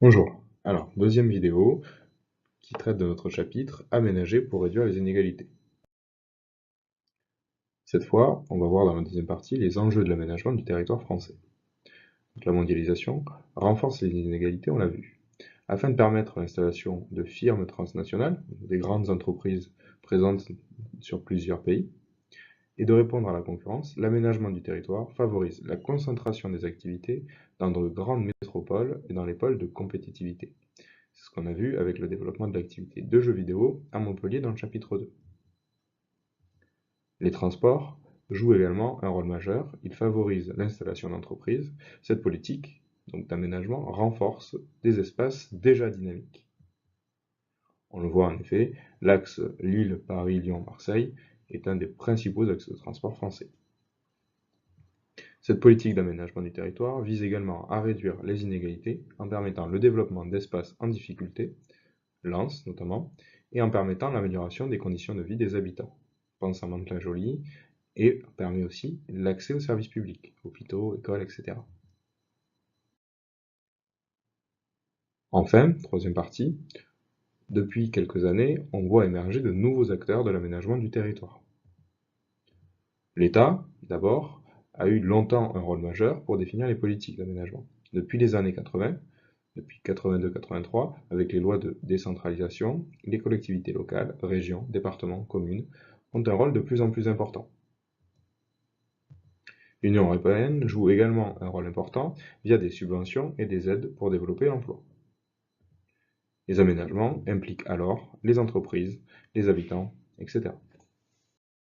Bonjour. Alors, deuxième vidéo qui traite de notre chapitre Aménager pour réduire les inégalités. Cette fois, on va voir dans la deuxième partie les enjeux de l'aménagement du territoire français. Donc, la mondialisation renforce les inégalités, on l'a vu. Afin de permettre l'installation de firmes transnationales, des grandes entreprises présentes sur plusieurs pays, et de répondre à la concurrence, l'aménagement du territoire favorise la concentration des activités dans de grandes métropoles et dans les pôles de compétitivité. C'est ce qu'on a vu avec le développement de l'activité de jeux vidéo à Montpellier dans le chapitre 2. Les transports jouent également un rôle majeur, ils favorisent l'installation d'entreprises. Cette politique donc d'aménagement renforce des espaces déjà dynamiques. On le voit en effet, l'axe Lille, Paris, Lyon, Marseille est un des principaux axes de transport français. Cette politique d'aménagement du territoire vise également à réduire les inégalités en permettant le développement d'espaces en difficulté, Lens notamment, et en permettant l'amélioration des conditions de vie des habitants. Pense à Mantes-la-Jolie, et permet aussi l'accès aux services publics, hôpitaux, écoles, etc. Enfin, troisième partie, depuis quelques années, on voit émerger de nouveaux acteurs de l'aménagement du territoire. L'État, d'abord, a eu longtemps un rôle majeur pour définir les politiques d'aménagement. Depuis les années 80, depuis 82-83, avec les lois de décentralisation, les collectivités locales, régions, départements, communes, ont un rôle de plus en plus important. L'Union européenne joue également un rôle important via des subventions et des aides pour développer l'emploi. Les aménagements impliquent alors les entreprises, les habitants, etc.